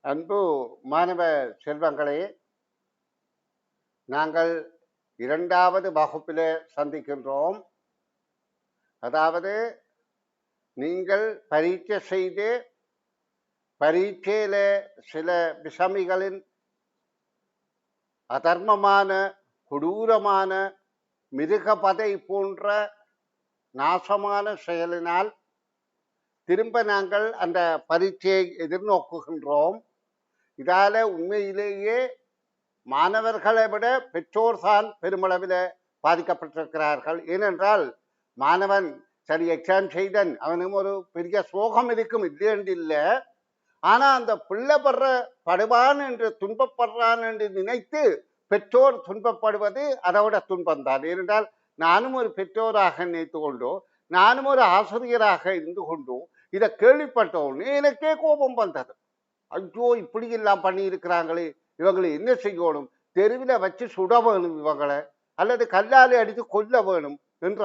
அன்பு மாணவ செல்வங்களே, நாங்கள் இரண்டாவது வகுப்பிலே சந்திக்கின்றோம். அதாவது நீங்கள் பரீட்சை செய்து பரீட்சையில சில விஷமிகளின் அதர்மமான கொடூரமான மிருகபதை போன்ற நாசமான செயலினால் திரும்ப நாங்கள் அந்த பரீட்சையை எதிர்நோக்குகின்றோம். இதால உண்மையிலேயே மாணவர்களை விட பெற்றோர் தான் பெருமளவில் பாதிக்கப்பட்டிருக்கிறார்கள். ஏனென்றால் மாணவன் சரி எக்ஸாம் செய்தன், அவனும் ஒரு பெரிய சோகம் இருக்கும், இல்லையென்று இல்லை. ஆனா அந்த பிள்ளை படுவான் என்று துன்பப்படுறான் என்று நினைத்து பெற்றோர் துன்பப்படுவது அதோட துன்பம்தான். ஏனென்றால் நானும் ஒரு பெற்றோராக நினைத்து கொண்டோ, நானும் ஒரு ஆசிரியராக இருந்து கொண்டோ இதை கேள்விப்பட்டோன்னு எனக்கே கோபம் வந்தது. ஐயோ, இப்படி எல்லாம் பண்ணி இருக்கிறாங்களே, இவங்களை என்ன செய்யணும், தெருவில் வச்சு சுட வேணும் இவங்களை, அல்லது கல்லாலே அடித்து கொல்ல வேணும் என்ற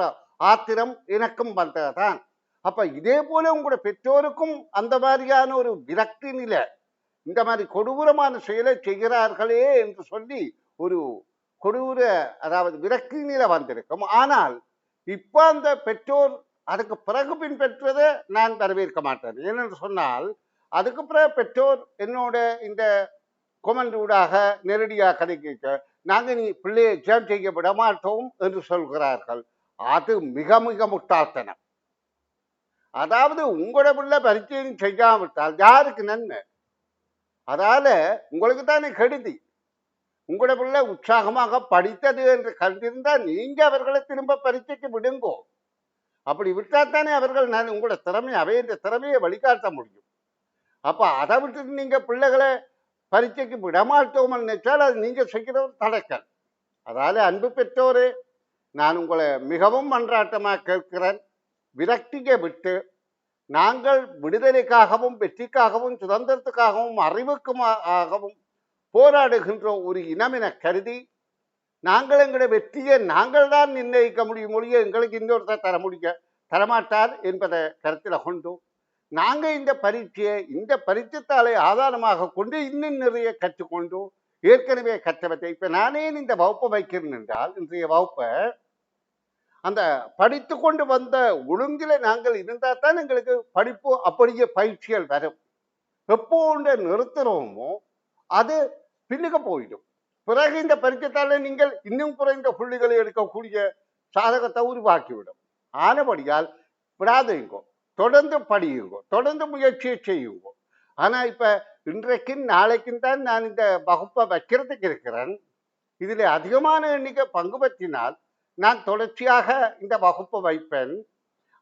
ஆத்திரம் எனக்கும் வந்ததுதான். அப்ப இதே போல உங்களோட பெற்றோருக்கும் அந்த மாதிரியான ஒரு விரக்தி நிலை, இந்த மாதிரி கொடூரமான செயலை செய்கிறார்களே என்று சொல்லி ஒரு கொடூர, அதாவது விரக்தி நிலை வந்திருக்கும். ஆனால் இப்ப அந்த பெற்றோர் அதுக்கு பிறகு பின்பற்றுவதை நான் வரவேற்க மாட்டேன். ஏனென்று சொன்னால் அதுக்கு பிறகு பெற்றோர் என்னோட இந்த கொமெண்ட் ஊடாக நேரடியாக கதைக்க நாங்கள் நீ பிள்ளையை எக்ஸாம் செய்ய விட மாட்டோம் என்று சொல்கிறார்கள். அது மிக மிக முட்டாள்தனம். அதாவது உங்களோட பிள்ளை பரீட்சை செய்யாவிட்டால் யாருக்கு நன்மை? அதால உங்களுக்கு தானே கெடுதி. உங்களோட பிள்ளை உற்சாகமாக படித்தது என்று கண்டிருந்தால் நீங்க அவர்களை திரும்ப பரீட்சைக்கு விடுங்கோ. அப்படி விட்டாத்தானே அவர்கள் உங்களோட திறமையை அவைய திறமையை வழிகாட்ட முடியும். அப்ப அதை விட்டுட்டு நீங்க பிள்ளைகளை பரீட்சைக்கு விடமாட்டோம் நினைச்சால் அது நீங்க செய்கிற ஒரு தடக்கல். அதால அன்பு பெற்றோரே, நான் உங்களை மிகவும் மன்றாட்டமாக கேட்கிறேன், விரக்தியை விட்டு நாங்கள் விடுதலைக்காகவும் வெற்றிக்காகவும் சுதந்திரத்துக்காகவும் அறிவுக்குமாகவும் போராடுகின்ற ஒரு இனமென கருதி நாங்கள் எங்களுடைய வெற்றியை நாங்கள் தான் நிர்ணயிக்க முடியும் மொழியை எங்களுக்கு இன்னொருத்தர் தரமாட்டார் என்பதை கருத்தில் கொண்டு நாங்கள் இந்த பரீட்சையை இந்த பரீட்சைத்தாளை ஆதாரமாக கொண்டு இன்னும் நிறைய கற்றுக்கொண்டு ஏற்கனவே கற்றவற்றை இப்ப நானே இந்த வகுப்பை வைக்கிறேன் என்றால் இன்றைய வகுப்பை அந்த படித்து கொண்டு வந்த ஒழுங்கில நாங்கள் இருந்தால் தான் எங்களுக்கு படிப்பு அப்படியே பயிற்சிகள் வரும். எப்போ ஒன்றை நிறுத்துறோமோ அது பின்னுக்கு போயிடும். பிறகு இந்த பரீட்சைத்தாளை நீங்கள் இன்னும் குறைந்த புள்ளிகளை எடுக்கக்கூடிய சாதகத்தை உருவாக்கிவிடும். ஆனபடியால் விடாதீங்கோ, தொடர்ந்து படியுங்கோ, தொடர்ந்து முயற்சியை செய்யுங்கோ. ஆனா இப்ப இன்றைக்கும் நாளைக்கும் தான் நான் இந்த வகுப்பை வைக்கிறதுக்கு இருக்கிறேன். இதுல அதிகமான எண்ணிக்கை பங்கு பற்றினால் நான் தொடர்ச்சியாக இந்த வகுப்பை வைப்பேன்.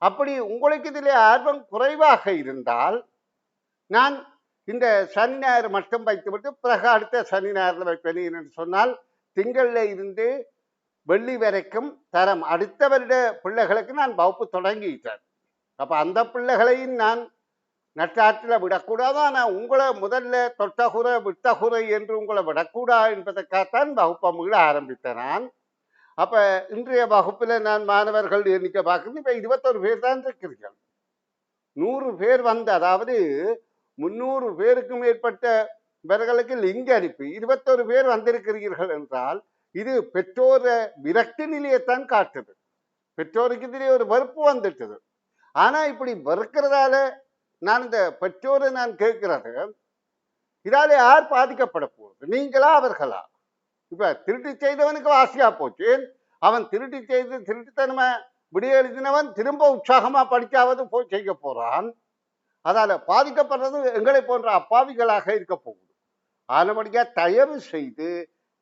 அப்படி உங்களுக்கு இதில் ஆர்வம் குறைவாக இருந்தால் நான் இந்த சனி ஞாயிறு மட்டும் வைத்துவிட்டு பிறகு அடுத்த சனி ஞாயிறுல வைப்பேன். என்று சொன்னால் திங்கள்ல இருந்து வெள்ளி வரைக்கும் தரம் அடுத்த வருட பிள்ளைகளுக்கு நான் வகுப்பு தொடங்கிட்டேன். அப்ப அந்த பிள்ளைகளையும் நான் நட்டாற்றில் விடக்கூடாது. ஆனால் உங்களை முதல்ல தொட்டகுறை விட்டகுறை என்று உங்களை விடக்கூடாது என்பதற்காகத்தான் வகுப்பை மீள ஆரம்பித்தேன் நான். அப்ப இன்றைய வகுப்புல நான் மாணவர்கள் எண்ணிக்கை பார்க்கணும். இப்ப 21 பேர் தான் இருக்கிறீர்கள். 100 பேர் வந்து, அதாவது 300 பேருக்கு மேற்பட்டவர்களுக்கு லிங்க் அனுப்பி 21 பேர் வந்திருக்கிறீர்கள் என்றால் இது பெற்றோர விரக்தி நிலையத்தான் காட்டுது. பெற்றோருக்கு இதிலே ஒரு வெறுப்பு வந்துட்டது. ஆனா இப்படி வெறுக்கிறதால நான் இந்த பெற்றோரை நான் கேட்கிறது, இதால யார் பாதிக்கப்பட போகுது? நீங்களா அவர்களா? இப்ப திருட்டு செய்தவனுக்கு வாசியா போச்சு. அவன் திருட்டு செய்து திருட்டுத்தனமா விடிய எழுதினவன் திரும்ப உற்சாகமா படிக்காவது போய் செய்ய போறான். அதால பாதிக்கப்படுறது எங்களை போன்ற அப்பாவிகளாக இருக்க போகுது. ஆனபடியா தயவு செய்து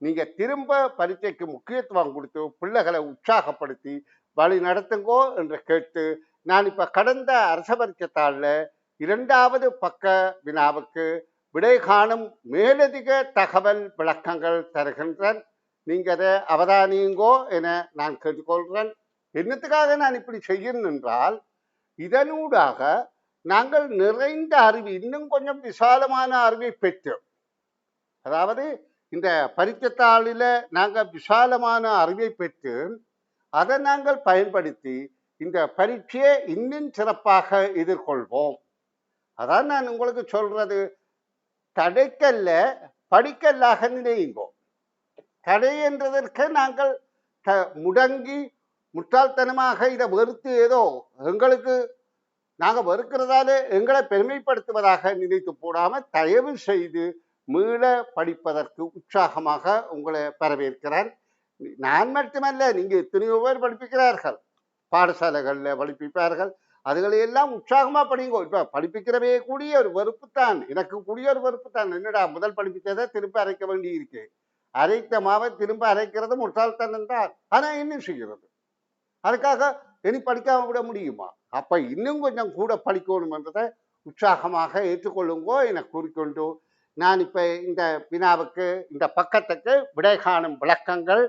நீங்க திரும்ப பரீட்சைக்கு முக்கியத்துவம் கொடுத்து பிள்ளைகளை உற்சாகப்படுத்தி வழி நடத்துங்கோ என்று கேட்டு நான் இப்ப கடந்த அரச பரீட்சைத்தாள்ல 2வது பக்க வினாவுக்கு விடை காணும் மேலதிக தகவல் விளக்கங்கள் தருகின்றேன். நீங்க அதை அவதானியுங்கோ என நான் கேட்டுக்கொள்கிறேன். என்னத்துக்காக நான் இப்படி செய்யணும் என்றால் இதனூடாக நாங்கள் நிறைந்த அறிவு, இன்னும் கொஞ்சம் விசாலமான அறிவை பெற்றோம். அதாவது இந்த பரீட்சைத்தாளில நாங்கள் விசாலமான அறிவை பெற்று அதை நாங்கள் பயன்படுத்தி இந்த பரீட்சையை இன்னும் சிறப்பாக எதிர்கொள்வோம். அதான் நான் உங்களுக்கு சொல்றது. தடைக்கல்ல படிக்கல்லாக நினையுங்கோ. தடை என்றதற்கு நாங்கள் முடங்கி முட்டாள்தனமாக இதை வெறுத்து ஏதோ எங்களுக்கு நாங்கள் வெறுக்கிறதால எங்களை பெருமைப்படுத்துவதாக நினைத்து போடாம தயவு செய்து மீள படிப்பதற்கு உற்சாகமாக உங்களை வரவேற்கிறேன். நான் மட்டுமல்ல, நீங்க எத்தனையோ பேர் படிப்பிக்கிறார்கள், பாடசாலைகளில் படிப்பிப்பார்கள். அதுகளை எல்லாம் உற்சாகமா படிங்கோ. இப்ப படிப்பிக்கிறவே கூடிய ஒரு வெறுப்பு தான், எனக்கு கூடிய ஒரு வெறுப்பு தான். என்னடா முதல் படிப்பித்ததை திரும்ப அரைக்க வேண்டி இருக்கு, அரைத்த மாவை திரும்ப அரைக்கிறது முட்டாள்தனம் தான். ஆனா என்ன செய்கிறது, அதுக்காக இனி படிக்காம விட முடியுமா? அப்ப இன்னும் கொஞ்சம் கூட படிக்கணும் என்றதை உற்சாகமாக ஏற்றுக்கொள்ளுங்கோ என கூறிக்கொண்டு, நான் இப்ப இந்த வினாவுக்கு இந்த பக்கத்துக்கு விடை காணும் விளக்கங்கள்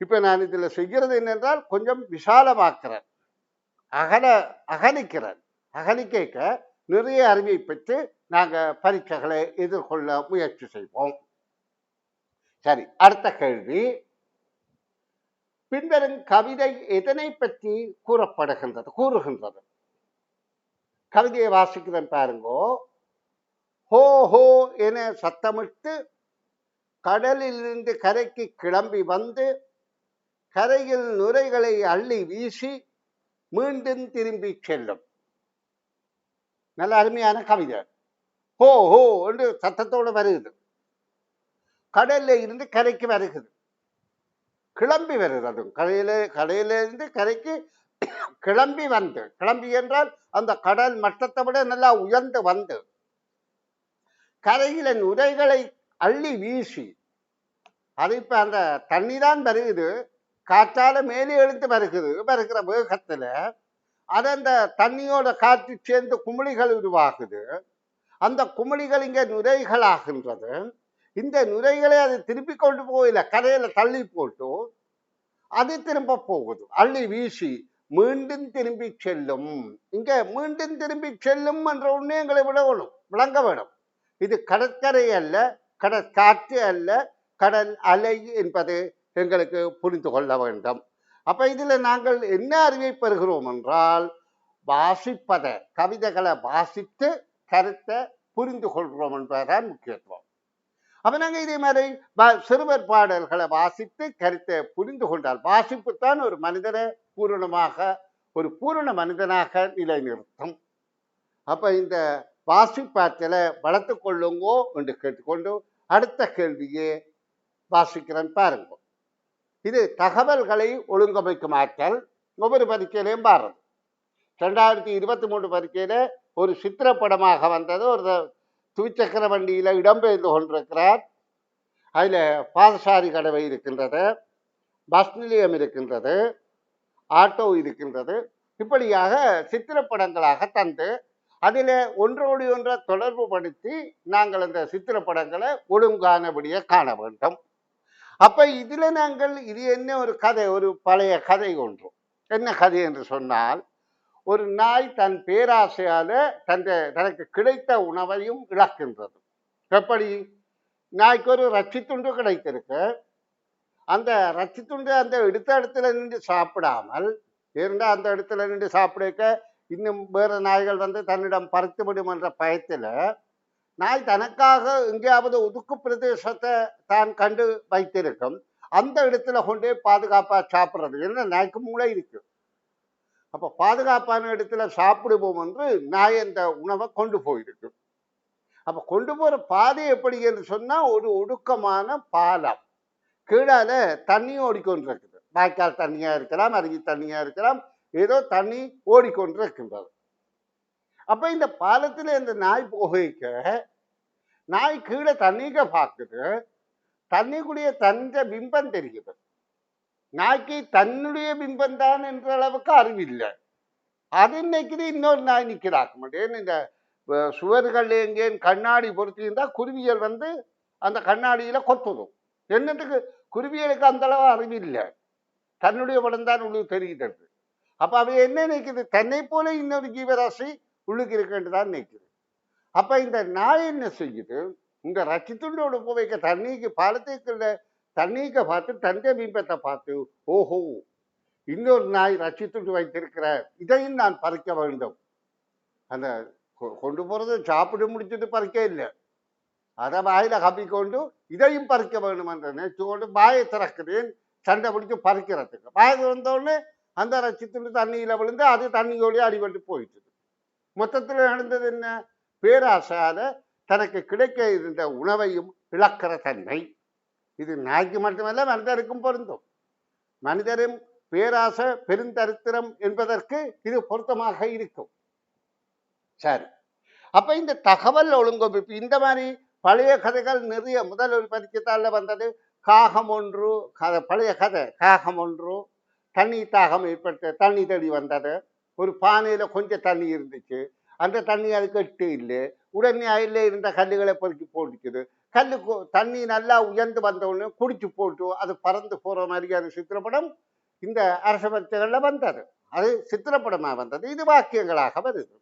இப்ப நான் இதுல செய்கிறது என்னென்றால் கொஞ்சம் விசாலமாக்கிறேன், அகலிக்கிறேன். அகலிக்க நிறைய அறிவை பெற்று நாங்க பரீட்சைகளை எதிர்கொள்ள முயற்சி செய்வோம். சரி, அடுத்த கேள்வி. பின்வரும் கவிதை எதனை பற்றி கூறுகின்றது? கவிதையை வாசிக்கிறேன் பாருங்கோ. ஹோ ஹோ என சத்தமிட்டு கடலிலிருந்து கரைக்கு கிளம்பி வந்து கரையில் நுரைகளை அள்ளி வீசி மீண்டும் திரும்பி செல்லும். நல்ல அருமையான கவிதை. ஹோ ஹோ என்று சத்தத்தோடு வருகிறது, கடல்ல இருந்து கரைக்கு வருகிறது, கிளம்பி வருகிறது. அதுவும் கரையிலிருந்து கரைக்கு கிளம்பி என்றால் அந்த கடல் மட்டத்தை விட நல்லா உயர்ந்து வந்து கரையில நுரைகளை அள்ளி வீசி, அது இப்ப அந்த தண்ணி தான் வருகுது, காற்றால மேலே எழுந்து வருகிற வேகத்துல அது அந்த தண்ணியோட காற்று சேர்ந்து குமிழிகள் உருவாகுது. அந்த குமிழிகள் இங்க நுரைகள் ஆகின்றது. இந்த நுரைகளை அது திருப்பி கொண்டு போகல, கரையில தள்ளி போட்டு அது திரும்ப போகுது, அள்ளி வீசி மீண்டும் திரும்பி செல்லும். இங்க மீண்டும் திரும்பி செல்லும் என்ற ஒண்ணு எங்களை விளங்க வேணும். இது கடற்கரை அல்ல, கடற்காற்று அல்ல, கடல் அலை என்பது எங்களுக்கு புரிந்து கொள்ள வேண்டும். அப்ப இதுல நாங்கள் என்ன அறிவை பெறுகிறோம் என்றால், வாசிப்பத கவிதைகளை வாசித்து கருத்தை புரிந்து கொள்கிறோம் என்பதுதான் முக்கியத்துவம். அப்ப நாங்கள் இதே மாதிரி சிறுவர் பாடல்களை வாசித்து கருத்தை புரிந்து கொண்டால், வாசிப்புத்தான் ஒரு மனிதனை ஒரு பூரண மனிதனாக நிலைநிறுத்தும். அப்ப இந்த வாசிப்பாற்றலை வளர்த்து கொள்ளுங்கோ என்று கேட்டுக்கொண்டு அடுத்த கேள்வியே வாசிக்கிறேன் பாருங்க. இது தகவல்களை ஒழுங்கமைக்கும் ஆற்றல். ஒவ்வொரு பரீட்சையிலையும் பாருங்க. 2023 பரீட்சையில ஒரு சித்திரப்படமாக வந்தது. ஒரு துவிச்சக்கர வண்டியில இடம்பெயர்ந்து கொண்டிருக்கிறார். அதுல பாதசாரி கடவை இருக்கின்றது, பஸ் நிலையம் இருக்கின்றது, ஆட்டோ இருக்கின்றது. இப்படியாக சித்திரப்படங்களாக தந்து அதில் ஒன்றோடு ஒன்றை தொடர்பு படுத்தி நாங்கள் அந்த சித்திரப்படங்களை ஒழுங்கானபடியே காண வேண்டும். அப்ப இதுல நாங்கள் இது என்ன ஒரு கதை, ஒரு பழைய கதை ஒன்று. என்ன கதை என்று சொன்னால், ஒரு நாய் தன் பேராசையால தனக்கு கிடைத்த உணவையும் இழக்கின்றது. எப்படி? நாய்க்கு ஒரு ரச்சி துண்டு கிடைத்திருக்கு. அந்த ரச்சி துண்டு அந்த எடுத்த இடத்துல நின்று சாப்பிடாமல் இருந்தால், அந்த இடத்துல நின்று சாப்பிட இன்னும் வேறு நாய்கள் வந்து தன்னிடம் பறித்துவிடும் என்ற பயத்தில் நாய் தனக்காக எங்கேயாவது ஒதுக்கு பிரதேசத்தை தான் கண்டு வைத்திருக்கும். அந்த இடத்துல கொண்டே பாதுகாப்பாக சாப்பிட்றது. ஏன்னா நாய்க்கு மூளை இருக்கு. அப்போ பாதுகாப்பான இடத்துல சாப்பிடுவோம் என்று நாய் அந்த உணவை கொண்டு போயிருக்கு. அப்போ கொண்டு போகிற பாதை எப்படி என்று சொன்னால், ஒரு ஒடுக்கமான பாலம், கீழால தண்ணி ஓடிக்கொண்டிருக்குது. வாய்க்கால் தண்ணியா இருக்கலாம், அருவி தண்ணியா இருக்கலாம், ஏதோ தண்ணி ஓடிக்கொண்டிருக்கின்றது. அப்ப இந்த பாலத்துல இந்த நாய் போகிக்க, நாய் கீழே தண்ணிக்க பார்க்குது, தண்ணிக்குடைய தந்த பிம்பம் தெரியுது. நாய்க்கு தன்னுடைய பிம்பம் தான் என்ற அளவுக்கு அறிவில்லை. அது நினைக்குது இன்னொரு நாய் நிற்கிறாக்க மாட்டேன். இந்த சுவர்கள் எங்கேன்னு கண்ணாடி பொருத்தி இருந்தா குருவியல் வந்து அந்த கண்ணாடியில கொத்துடும். என்னத்துக்கு? குருவியலுக்கு அந்த அளவு அறிவில்லை, தன்னுடைய படம் தான் உள்ளுக்கு தெரிகிறது. அப்ப அவ என்ன நினைக்குது? தன்னை போல இன்னொரு ஜீவராசி உள்ளுக்கு இருக்குன்னுதான் நினைக்குது. அப்ப இந்த நாய் என்ன செய்யுது? இந்த ரச்சித்துண்டோட போவைக்க தண்ணிக்கு பாலத்துக்குள்ள தண்ணிக்க பார்த்து தந்தை பிம்பத்தை பார்த்து, ஓஹோ இன்னொரு நாய் ரச்சித்துண்டு வைத்திருக்கிற, இதையும் நான் பறிக்க வேண்டும். அந்த கொண்டு போறது சாப்பிட்டு முடிச்சுட்டு பறிக்க இல்லை, அதை வாயில கப்பிக்கொண்டு இதையும் பறிக்க வேணும் என்ற நினைச்சு கொண்டு வாயை திறக்கிறேன், சண்டை பிடிச்சு பறிக்கிறதுக்கு. வாயை திறந்தோடனே அந்த ரச்சித்துண்டு தண்ணியில விழுந்து அது தண்ணியோடய அடிபட்டு போயிடுச்சு. மொத்தத்தில் நடந்தது என்ன? பேராசையால தனக்கு கிடைக்க இருந்த உணவையும் இழக்கிற தன்மை. இது நாய்க்கு மட்டுமல்ல, மனிதருக்கும் பொருந்தும். மனிதரும் பேராசை பெருந்தரித்திரம் என்பதற்கு இது பொருத்தமாக இருக்கும். சரி, அப்ப இந்த தகவல் ஒழுங்கமைப்பு இந்த மாதிரி பழைய கதைகள் நிறைய. முதல் ஒரு பரிச்சைத்தாளில் வந்தது காகம் ஒன்று, பழைய கதை. காகம் ஒன்று தண்ணி தாகம் ஏற்பட்டு தண்ணி தேடி வந்தது. ஒரு பானையில கொஞ்சம் தண்ணி இருந்துச்சு. அந்த தண்ணி அதுக்கு எட்டு இல்லை. உடனே அதில் இருந்த கல்லுகளை பொறுக்கி போட்டுக்குது. கல்லு தண்ணி நல்லா உயர்ந்து வந்தவுடனே குடிச்சு போட்டு அது பறந்து போற மாதிரியான சித்திரப்படம் இந்த அரச பரிச்சைகள்ல வந்தது. அது சித்திரப்படமா வந்தது, இது வாக்கியங்களாக வருது.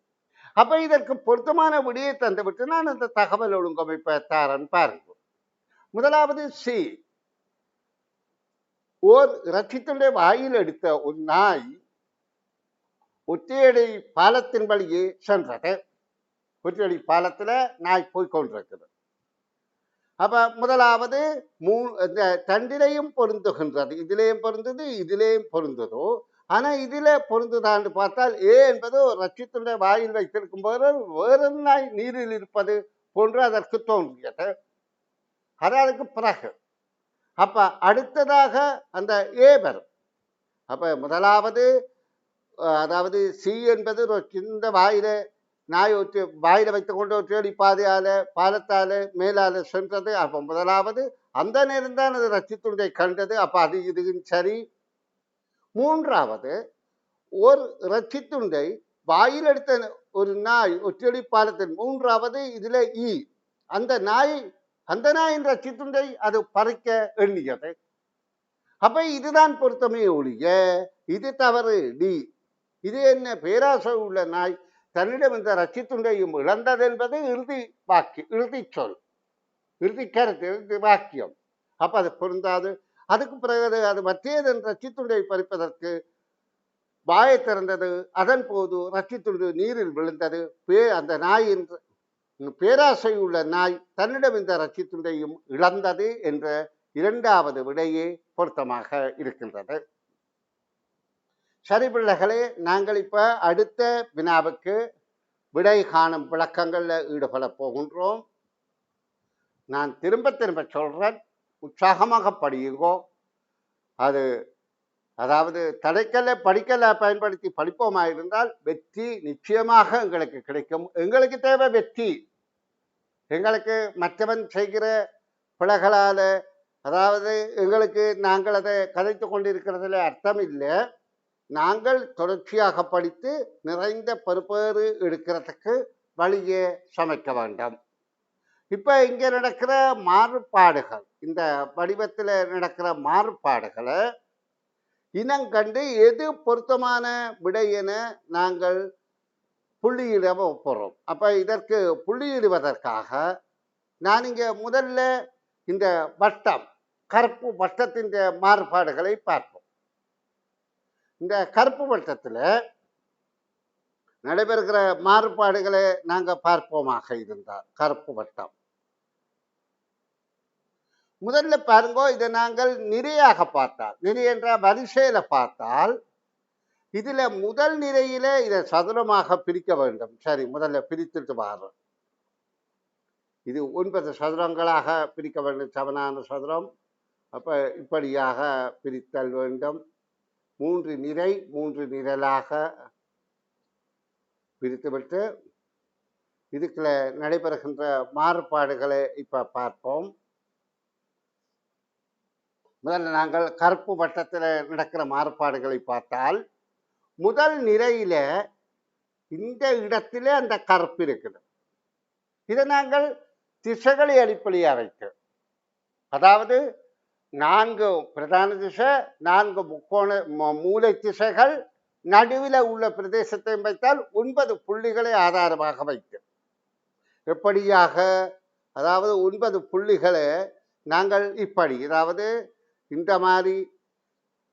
அப்ப இதற்கு பொருத்தமான விடியை தந்துவிட்டு நான் இந்த தகவல் ஒழுங்கமைப்பை தாரன் பாருங்க. முதலாவது சி. ஓர் ரட்சித்துடைய வாயில் எடுத்த ஒரு நாய் ஒற்றையடி பாலத்தின் வழியே சென்றது. ஒற்றையடி பாலத்துல நாய் போய்கொண்டிருக்கிறது. அப்ப முதலாவது இந்த தண்டிலையும் பொருந்துகின்றது. இதிலேயும் பொருந்தது, இதிலேயும் பொருந்ததோ. ஆனா இதுல பொருந்துதான்னு பார்த்தால் ஏ என்பது ரட்சித்துடைய வாயில் வைத்திருக்கும் போது வேறு நாய் நீரில் இருப்பது போன்று அதற்கு தோன்றியது. அதற்கு பிறகு அப்ப அடுத்ததாக அந்த ஏ வரும். அப்ப முதலாவது அதாவது சி என்பது ஒரு சின்ன வாயில நாய் வாயில வைத்துக் கொண்டு ஒற்றையடி பாதையால பாலத்தால மேலால சென்றது. அப்ப முதலாவது அந்த நேரம் தான் அது ரட்சித்துண்டை கண்டது. அப்ப அது இதுவும் சரி. மூன்றாவது ஒரு ரட்சித்துண்டை வாயில் எடுத்த ஒரு நாய் ஒற்றையடி பாலத்தின் மூன்றாவது இதுல ஈ. அந்த நாயின் ரட்சித்துண்டை அது பறிக்க எண்ணியது. அப்ப இதுதான் பொருத்தமே ஒழிய இது தவறு. டி. இது என்ன? பேராசை உள்ள நாய் தன்னிடம் இந்த ரட்சித்துண்டையும் இழந்தது என்பது இறுதி வாக்கியம், இறுதி சொல், இறுதி கருத்து, இறுதி வாக்கியம். அப்ப அது பொருந்தாது. அதுக்கு பிறகு அது மற்றேதன் ரட்சித்துண்டை பறிப்பதற்கு வாயை திறந்தது. அதன் போது ரட்சித்துண்டு நீரில் விழுந்தது. அந்த நாயின் பேராசை உள்ள நாய் தன்னிடம் இந்த ரட்சித்துண்டையும் இழந்தது என்ற இரண்டாவது விடையே பொருத்தமாக இருக்கின்றது. சரி பிள்ளைகளே, நாங்கள் இப்ப அடுத்த வினாவுக்கு விடை காணும் விளக்கங்கள்ல ஈடுபட போகின்றோம். நான் திரும்ப திரும்ப சொல்றேன், உற்சாகமாக படியுங்கோ. அது அதாவது தடைக்கல்ல படிக்கல்ல பயன்படுத்தி படிப்போமா இருந்தால் வெற்றி நிச்சயமாக எங்களுக்கு கிடைக்கும். எங்களுக்கு தேவை வெற்றி. எங்களுக்கு மற்றவன் செய்கிற பிழைகளால அதாவது எங்களுக்கு நாங்கள் அதை கதைத்து கொண்டிருக்கிறதுல அர்த்தம் இல்லை. நாங்கள் தொடர்ச்சியாக படித்து நிறைந்த பெறுபேறு எடுக்கிறதுக்கு வழியே சமைக்க வேண்டும். இப்ப இங்க நடக்கிற மாறுபாடுகள், இந்த வடிவத்தில் நடக்கிற மாறுபாடுகளை இனங்கண்டு எது பொருத்தமான விடை என நாங்கள் புள்ளியிட போறோம். அப்ப இதற்கு புள்ளியிடுவதற்காக நான் இங்க முதல்ல இந்த வட்டம், கருப்பு வட்டத்தின் மாறுபாடுகளை பார்ப்போம். இந்த கருப்பு வட்டத்துல நடைபெறுகிற மாறுபாடுகளை நாங்க பார்ப்போமாக இருந்தால், கருப்பு வட்டம் முதல்ல பாருங்க. இதை நாங்கள் நிறையாக பார்த்தால், நிறை என்ற வரிசையில பார்த்தால் இதுல முதல் நிலையில இதை சதுரமாக பிரிக்க வேண்டும். சரி, முதல்ல பிரித்துட்டு வாரோம். இது 9 சதுரங்களாக பிரிக்க வேண்டும், சமனான சதுரம். அப்ப இப்படியாக பிரித்தல் வேண்டும். 3 நிறை 3 நிரலாக பிரித்துவிட்டு இதுக்குள்ள நடைபெறுகின்ற மாறுபாடுகளை இப்ப பார்ப்போம். முதல்ல நாங்கள் கருப்பு வட்டத்தில் நடக்கிற மாறுபாடுகளை பார்த்தால், முதல் நிலையில இந்த இடத்திலே அந்த கருப்பு இருக்குது. இதை நாங்கள் திசைகளை அடிப்படையாக வைக்கிறோம். அதாவது 4 பிரதான திசை, 4 முக்கோண மூலை திசைகள், நடுவில் உள்ள பிரதேசத்தை வைத்தால் 9 புள்ளிகளை ஆதாரமாக வைக்கும். எப்படியாக? அதாவது 9 புள்ளிகளை நாங்கள் இப்படி, அதாவது இந்த மாதிரி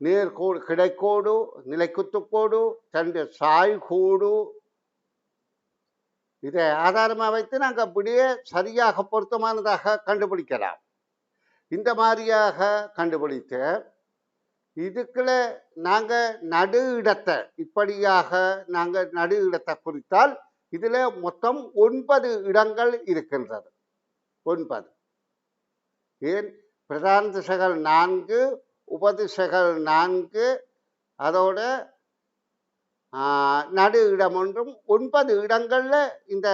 நேர்கோடு, கிடைக்கோடு, நிலைக்குத்துக்கோடு, 2 சாய்கோடு, இதை ஆதாரமா வைத்து நாங்கள் அப்படியே சரியாக பொருத்தமானதாக கண்டுபிடிக்கலாம். இந்த மாதிரியாக கண்டுபிடித்து இதுக்குள்ள நாங்க நடு இடத்தை இப்படியாக நாங்க நடு இடத்தை குறித்தால் இதுல மொத்தம் 9 இடங்கள் இருக்கின்றது. 9. ஏன் பிரதான திசைகள் 4, உபதிசைகள் 4, அதோட நடு இடம் ஒன்றும் 9 இடங்கள்ல இந்த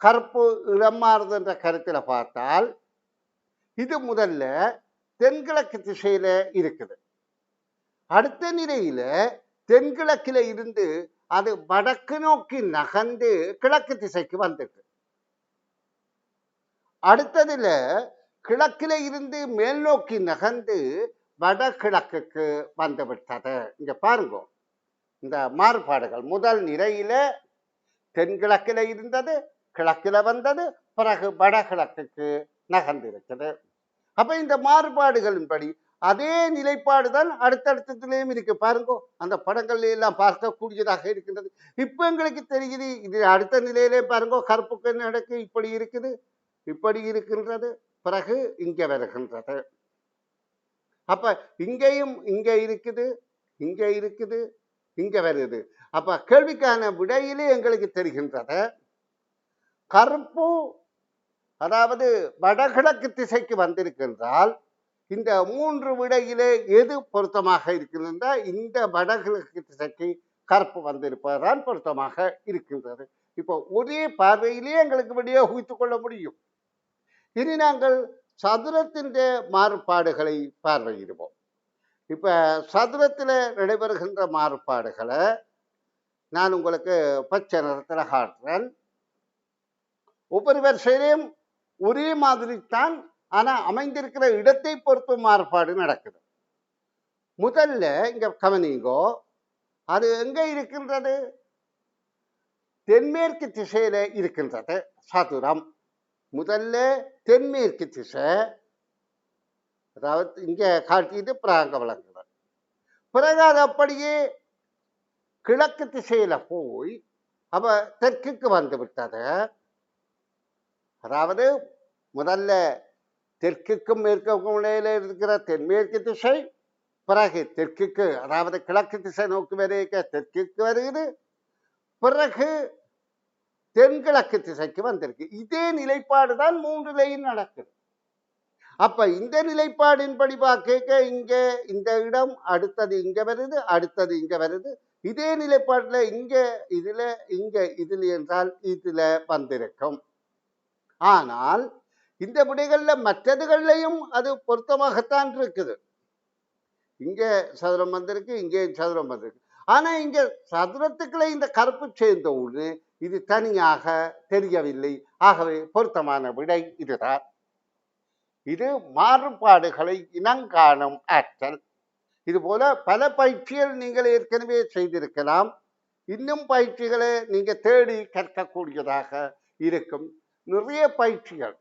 கருப்பு இடம் மாறுது என்ற கருத்துல பார்த்தால் இது முதல்ல தென்கிழக்கு திசையில இருக்குது. அடுத்த நிலையில தென்கிழக்கில இருந்து அது வடக்கு நோக்கி நகர்ந்து கிழக்கு திசைக்கு வந்துட்டு, அடுத்ததுல கிழக்கில இருந்து மேல் நோக்கி நகர்ந்து வடகிழக்குக்கு வந்து விட்டது. இங்க பாருங்க இந்த மாறுபாடுகள். முதல் நிலையில தென்கிழக்கில இருந்தது, கிழக்கில வந்தது, பிறகு வடகிழக்குக்கு நகர்ந்து இருக்குது. அப்ப இந்த மாறுபாடுகளின்படி அதே நிலைப்பாடுதான் அடுத்தடுத்ததுலயும் இருக்கு. பாருங்க அந்த படங்கள்ல எல்லாம் பார்க்கக்கூடியதாக இருக்கின்றது. இப்ப எங்களுக்கு தெரியுது இது அடுத்த நிலையிலே பாருங்க கருப்புக்கு என்ன நடக்கு, இப்படி இருக்குது, இப்படி இருக்கின்றது, பிறகு இங்க வருகின்றது. அப்ப இங்கேயும் இங்க இருக்குது, இங்க இருக்குது, இங்க வருது. அப்ப கேள்விக்கான விடையிலே எங்களுக்கு தெரிகின்றது கருப்பு அதாவது வடகிழக்கு திசைக்கு வந்திருக்கின்றால் இந்த 3 விடையிலே எது பொருத்தமாக இருக்கின்றா இந்த வடகிழக்கு திசைக்கு கருப்பு வந்திருப்பதுதான் பொருத்தமாக இருக்கின்றது. இப்போ ஒரே பார்வையிலே எங்களுக்கு விடையை ஊகித்துக் கொள்ள முடியும். இனி நாங்கள் சதுரத்தின் மாறுபாடுகளை பார்வையிடுவோம். இப்ப சதுரத்தில் நடைபெறுகின்ற மாறுபாடுகளை நான் உங்களுக்கு பச்சை நிறத்தில் காட்டுறேன். ஒவ்வொரு வரிசையிலையும் ஒரே மாதிரி தான், ஆனா அமைந்திருக்கிற இடத்தை பொறுத்து மாறுபாடு நடக்குது. முதல்ல இங்க கவனிங்கோ, அது எங்க இருக்கின்றது? தென்மேற்கு திசையில இருக்கின்றது சதுரம். முதல்ல தென்மேற்கு திசை, அதாவது இங்க காட்டிட்டு பிராங்க வழங்குது. பிறகு அது அப்படியே கிழக்கு திசையில போய் அப்ப தெற்குக்கு வந்து விட்டது. அதாவது முதல்ல தெற்குக்கும் மேற்குக்கும் இடையில இருக்கிற தென்மேற்கு திசை, பிறகு தெற்குக்கு அதாவது கிழக்கு திசை நோக்கி வரைக்க தெற்குக்கு வருகிறது, பிறகு தென்கிழக்கு திசைக்கு வந்திருக்கு. இதே நிலைப்பாடு தான் 3லையும் நடக்குது. அப்ப இந்த நிலைப்பாடின்படி பார்க்க இங்க இந்த இடம் அடுத்தது இங்க வருது, அடுத்தது இங்க வருது. இதே நிலைப்பாடுல இங்க இதுல இங்க இதுல என்றால் இதுல வந்திருக்கும். ஆனால் இந்த விடைகள்ல மற்றதுகள்லையும் அது பொருத்தமாகத்தான் இருக்குது. இங்க சதுரம் வந்திருக்கு, இங்கே சதுரம் வந்திருக்கு. ஆனா இங்க சதுரத்துக்குள்ள இந்த கருப்பு சேர்ந்த ஒன்று இது தனியாக தெரியவில்லை. ஆகவே பொருத்தமான விடை இதுதான். இது மாறுபாடுகளை இனங்காணும் ஆற்றல். இது போல பல பயிற்சிகள் நீங்கள் ஏற்கனவே செய்திருக்கலாம். இன்னும் பயிற்சிகளை நீங்க தேடி கற்கக்கூடியதாக இருக்கும். நிறைய பயிற்சிகள்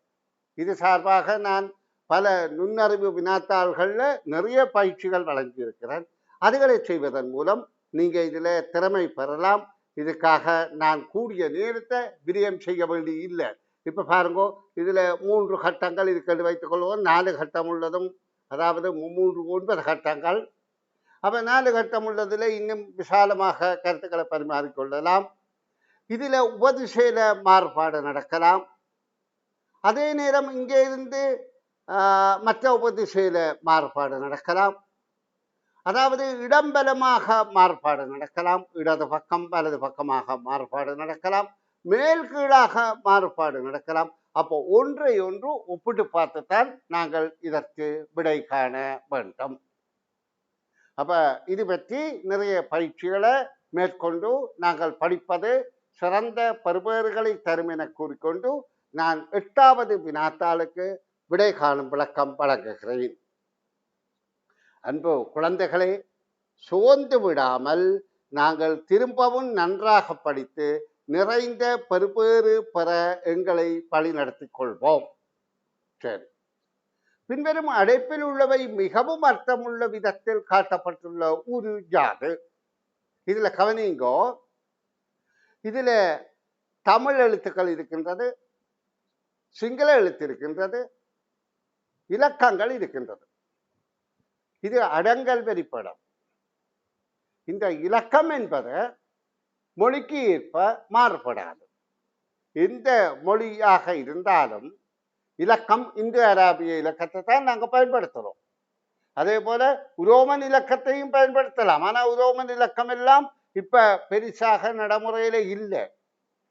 இது சார்பாக நான் பல நுண்ணறிவு வினாத்தாள்கள்ல நிறைய பயிற்சிகள் வழங்கியிருக்கிறேன். அதுகளை செய்வதன் மூலம் நீங்க இதுல திறமை பெறலாம். இதுக்காக நான் கூடிய நேரத்தை விரயம் செய்ய வேண்டி இல்லை. இப்ப பாருங்க இதுல 3 கட்டங்கள் இருக்கிறது வைத்துக் கொள்வோம். 4 கட்டம் உள்ளதும் அதாவது 9 கட்டங்கள். அப்ப 4 கட்டம் உள்ளதுல இன்னும் விசாலமாக கருத்துக்களை பரிமாறிக்கொள்ளலாம். இதுல உபதிசையில மாறுபாடு நடக்கலாம். அதே நேரம் இங்கே இருந்து மற்ற உபதிசையில மாறுபாடு நடக்கலாம். அதாவது இடம்பலமாக மாறுபாடு நடக்கலாம், இடது பக்கம் வலது பக்கமாக மாறுபாடு நடக்கலாம், மேல் கீழாக மாறுபாடு நடக்கலாம். அப்போ ஒன்றை ஒன்று ஒப்பிட்டு பார்த்துத்தான் நாங்கள் இதற்கு விடை காண வேண்டும். அப்ப இது பற்றி நிறைய பயிற்சிகளை மேற்கொண்டு நாங்கள் படிப்பது சிறந்த பருபேறுகளை தரும் என கூறிக்கொண்டு நான் 8வது வினாத்தாளுக்கு விடை காணும் விளக்கம் வழங்குகிறேன். அன்பு குழந்தைகளே, சோர்ந்து விடாமல் நாங்கள் திரும்பவும் நன்றாக படித்து நிறைந்த பெறுபேறு பெற எங்களை வழிநடத்தி கொள்வோம். சரி, பின்வரும் அடைப்பில் உள்ளவை மிகவும் அர்த்தமுள்ள விதத்தில் காட்டப்பட்டுள்ள ஒரு யாது. இதுல கவனிங்கோ, இதுல தமிழ் எழுத்துக்கள் இருக்கின்றது, சிங்கள எழுத்து இருக்கின்றது, இலக்கங்கள் இருக்கின்றது. இது அடங்கல் வரிப்படம். இந்த இலக்கம் என்பது மொழிக்கு ஏற்ப மாறுபடாது. எந்த மொழியாக இருந்தாலும் இலக்கம் இந்திய அராபிய இலக்கத்தை தான் நாங்கள் பயன்படுத்துகிறோம். அதே போல உரோமன் இலக்கத்தையும் பயன்படுத்தலாம். ஆனால் உரோமன் இலக்கம் எல்லாம் இப்ப பெரிசாக நடைமுறையில இல்லை.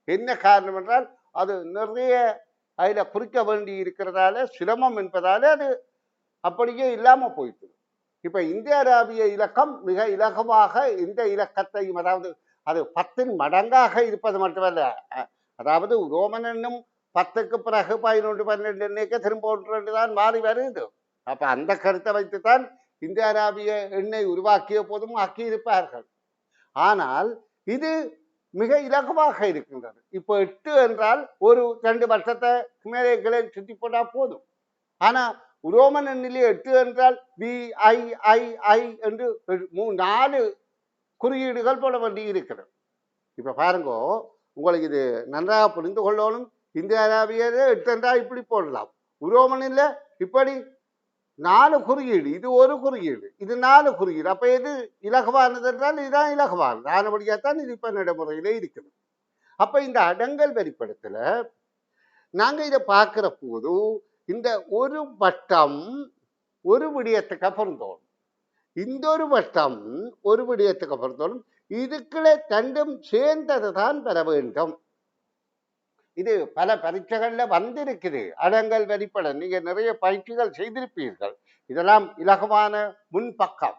என்ன காரணம் என்றால் அது நிறைய அதில் குறிக்க வேண்டி இருக்கிறதால சிரமம் என்பதால அது அப்படியே இல்லாமல் போயிட்டு. இப்ப இந்திய அராபிய இலக்கம் மிக இலகுவாக இந்த இலக்கத்தையும், அதாவது அது 10 மடங்காக இருப்பது மட்டுமல்ல, அதாவது ரோமன் எண்ணும் 10க்கு பிறகு 11 12 எண்ணிக்கை திரும்ப 1 தான் மாறி வருது. அப்ப அந்த கருத்தை வைத்துத்தான் இந்திய அராபிய எண்ணை உருவாக்கிய போதும் ஆக்கியிருப்பார்கள். ஆனால் இது மிக இலகுவாக இருக்கின்றது. இப்போ 8 என்றால் ஒரு 2 வருஷத்தை மேலே சுற்றி போட்டா போதும். ஆனா ரோமன் எண்ணிலே 8 என்றால் VIII என்று 4 குறியீடுகள் போட வேண்டி இருக்கிறது. இப்ப பாருங்க, உங்களுக்கு இது நன்றாக புரிந்து கொள்ளணும். இந்திய அராபியது 8 என்றால் இப்படி போடலாம், உரோமனில் இப்படி 4 குறியீடு, இது ஒரு குறியீடு, இது 4 குறியீடு. அப்ப எது இலகுவானது என்றால் இதுதான் இலகுவானது. ஆனபடியாத்தான் இது இப்ப நடைமுறையிலே இருக்குது. அப்ப இந்த அடங்கல் வரிப்படத்துல நாங்க இதை பார்க்கிற போது இந்த ஒரு வட்டம் ஒரு விடயத்துக்கு பொருந்தோம், இந்த ஒரு வட்டம் ஒரு விடயத்துக்கு பொருந்தோம். இதுக்குள்ள தண்டும் சேர்ந்தது தான் பெற வேண்டும். இது பல பரீட்சைகள்ல வந்திருக்குது. அடங்கல் வரிப்படம் நீங்க நிறைய பயிற்சிகள் செய்திருப்பீர்கள். இதெல்லாம் இலகுவான முன்பக்கம்.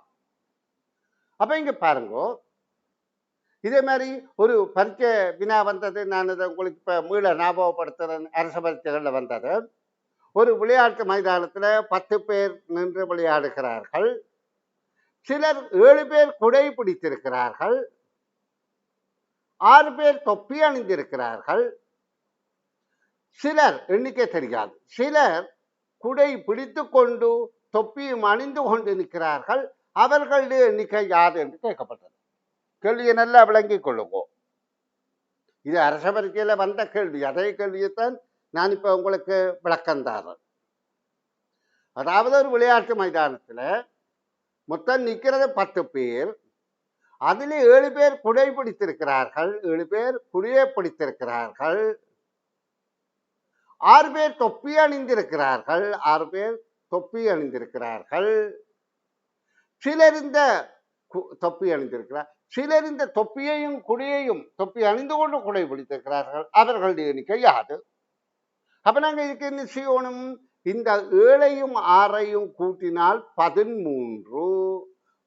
அப்ப இங்க பாருங்க, இதே மாதிரி ஒரு பரீட்சை வினா வந்தது. நான் அதை உங்களுக்கு இப்ப மீள ஞாபகப்படுத்துறேன். அரச பரீட்சைகள்ல வந்தது. ஒரு விளையாட்டு மைதானத்துல 10 பேர் நின்று விளையாடுகிறார்கள். சிலர் 7 பேர் குடை பிடித்திருக்கிறார்கள், 6 பேர் தொப்பி அணிந்திருக்கிறார்கள், சிலர் எண்ணிக்கை தெரியாது, சிலர் குடை பிடித்து கொண்டு தொப்பியும் அணிந்து கொண்டு நிற்கிறார்கள். அவர்களுடைய எண்ணிக்கை யாது என்று கேட்கப்பட்டது. கேள்வியை நல்லா விளங்கிக் கொள்ளுங்க. இது அரச பரீட்சையில வந்த கேள்வி. அதே கேள்வியைத்தான் நான் இப்ப உங்களுக்கு விளக்கம் தரேன். அதாவது ஒரு விளையாட்டு மைதானத்துல மொத்தம் நிற்கிறது 10 பேர். அதில் 7 பேர் குடை பிடித்திருக்கிறார்கள், 7 பேர் குடையை பிடித்திருக்கிறார்கள், 6 பேர் தொப்பி அணிந்திருக்கிறார்கள், 6 பேர் தொப்பி அணிந்திருக்கிறார்கள். சிலர் இந்த தொப்பி அணிந்திருக்கிறார், சிலர் இந்த தொப்பியையும் குடையையும் தொப்பி அணிந்து கொண்டு குடை பிடித்திருக்கிறார்கள். அவர்களுடைய எண்ணிக்கை யாது? அப்ப நாங்க இதுக்கு என்ன செய்யணும்? இந்த 7ஐயும் 6ஐயும் கூட்டினால் 13.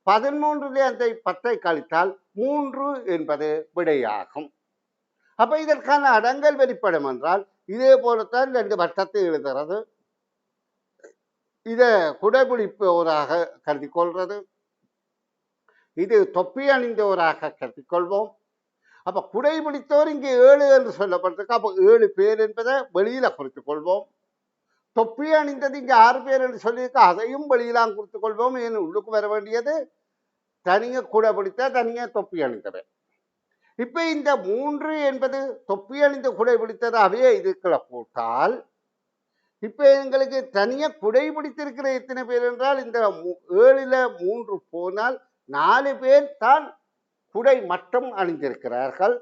13 அந்த 10ஐ கழித்தால் 3 என்பது விடையாகும். அப்ப இதற்கான அடங்கல் வரிப்படம் என்றால் இதே போலத்தான் 2 வட்டத்தை எழுதுறது. இதை குடைபிடிப்பவராக கருதி கொள்றது, இது தொப்பி அணிந்தவராக கருதி கொள்வோம். அப்ப குடை பிடித்தவர் இங்கே 7 என்று சொல்லப்பட்டிருக்கு. அப்ப 7 பேர் என்பதை வெளியில குறித்துக் கொள்வோம். தொப்பி அணிந்தது இங்கே 6 பேர் என்று சொல்லியிருக்க, அதையும் வெளியிலாம் குறித்துக் கொள்வோம். ஏன் உள்ளுக்கு வர வேண்டியது தனிய குடை பிடித்த தனிய தொப்பி அணிந்தவை. இப்ப இந்த 3 என்பது தொப்பி அணிந்த குடை பிடித்ததாகவே இதுக்குள்ள போட்டால், இப்ப எங்களுக்கு தனிய குடை பிடித்திருக்கிற எத்தனை பேர் என்றால் இந்த 7ல் 3 போனால் 4 பேர் தான் குடை மட்டும் அணிந்திருக்கிறார்கள்.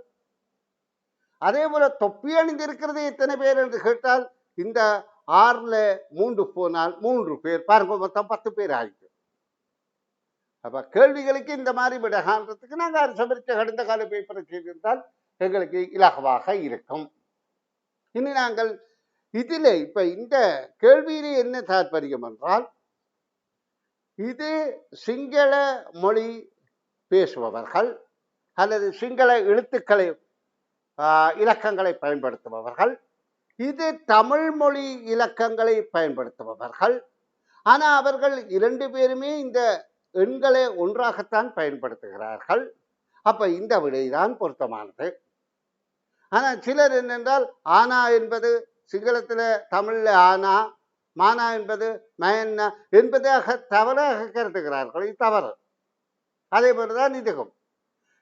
அதே போல தொப்பி அணிந்திருக்கிறது எத்தனை பேர் என்று கேட்டால் இந்த 6ல் 3 போனால் 3 பேர். பாருங்க, மொத்தம் 10 பேர் ஆகிட்டு. அப்ப கேள்விகளுக்கு இந்த மாதிரி விட காண்றதுக்கு நாங்கள் அரச பரீட்சை கடந்த கால பேப்பரை செய்திருந்தால் எங்களுக்கு இலகுவாக இருக்கும். இனி நாங்கள் இதில் இப்ப இந்த கேள்வியிலே என்ன தாற்பயம் என்றால், இது சிங்கள மொழி பேசுபவர்கள் அல்லது சிங்கள எழுத்துக்களை இலக்கங்களை பயன்படுத்துபவர்கள், இது தமிழ் மொழி இலக்கங்களை பயன்படுத்துபவர்கள். ஆனா அவர்கள் 2 பேருமே இந்த எண்களை ஒன்றாகத்தான் பயன்படுத்துகிறார்கள். அப்ப இந்த விடைதான் பொருத்தமானது. ஆனா சிலர் என்னென்றால் ஆனா என்பது சிங்களத்துல தமிழ்ல ஆனா, மானா என்பது மயன்னா என்பதாக தவறாக கருதுகிறார்கள். இது தவறு. அதே போலதான் இதுக்கும்.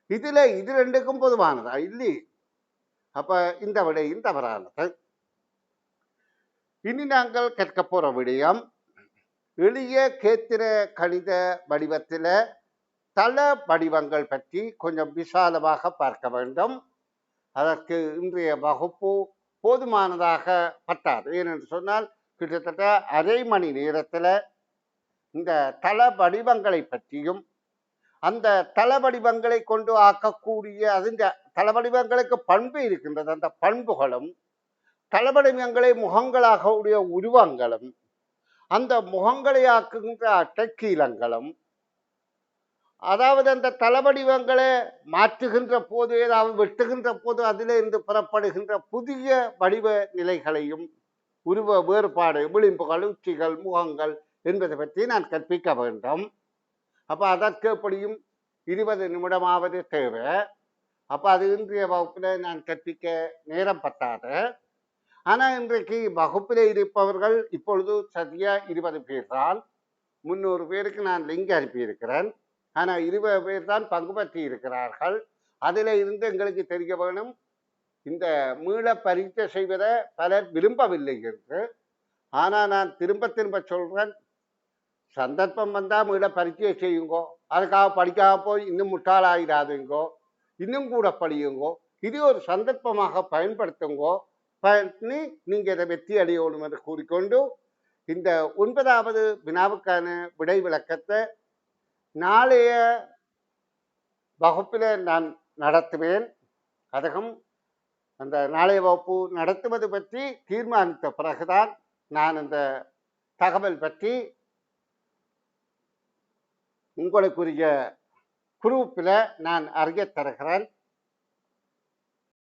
இதுல இது 2க்கும் பொதுவானதா இல்லை. அப்ப இந்த விடையும் தவறானது. இனி நாங்கள் கற்க போற விடயம் எளிய கேத்திர கணித வடிவத்தில தள வடிவங்கள் பற்றி கொஞ்சம் விசாலமாக பார்க்க வேண்டும். அதற்கு இன்றைய வகுப்பு போதுமானதாக பட்டாது. ஏனென்று சொன்னால் கிட்டத்தட்ட அரை மணி நேரத்தில் இந்த தள வடிவங்களை பற்றியும் அந்த தள வடிவங்களை கொண்டு ஆக்கக்கூடிய அந்த தள வடிவங்களுக்கு பண்பு இருக்கின்றது, அந்த பண்புகளும் தள வடிவங்களை முகங்களாக உடைய உருவங்களும் அந்த முகங்களை ஆக்குகின்ற அட்டக்கீலங்களும், அதாவது அந்த தள வடிவங்களை மாற்றுகின்ற போது ஏதாவது வெட்டுகின்ற போது அதிலிருந்து புறப்படுகின்ற புதிய வடிவ நிலைகளையும் உருவ வேறுபாடு விளிம்புகள் உச்சிகள் முகங்கள் என்பதை பற்றி நான் கற்பிக்க வேண்டும். அப்போ அதற்கு எப்படியும் 20 நிமிடமாவது தேவை. அப்போ அது இன்றைய வகுப்பில் நான் கற்பிக்க நேரம் பத்தாது. ஆனால் இன்றைக்கு வகுப்பில் இருப்பவர்கள் இப்பொழுது சரியா 20 பேர் தான். 300 பேருக்கு நான் லிங்க் அனுப்பியிருக்கிறேன். ஆனால் 20 பேர் தான் பங்கு பற்றி இருக்கிறார்கள். அதில் இருந்து எங்களுக்கு தெரிய வேணும், இந்த மீள பரீட்சை செய்வதை பலர் விரும்பவில்லை என்று. ஆனால் நான் திரும்ப திரும்ப சொல்றேன், சந்தர்ப்பம் வந்தால் மீள பரீட்சை செய்யுங்கோ, அதுக்காக படிக்காம போய் இன்னும் முட்டாளாயிடாதுங்கோ, இன்னும் கூட படியுங்கோ. இது ஒரு சந்தர்ப்பமாக பயன்படுத்துங்கோ, பண்ணி நீங்க இதை வெற்றி அடையணும் என்று கூறிக்கொண்டு இந்த 9வது வினாவுக்கான விடை விளக்கத்தை நாளைய வகுப்பில் நான் நடத்துவேன். அதுவும் அந்த நாளைய வகுப்பு நடத்துவது பற்றி தீர்மானித்த பிறகுதான் நான் அந்த தகவல் பற்றி உங்களுக்குரிய குரூப்பில் நான் அறிய தருகிறேன்.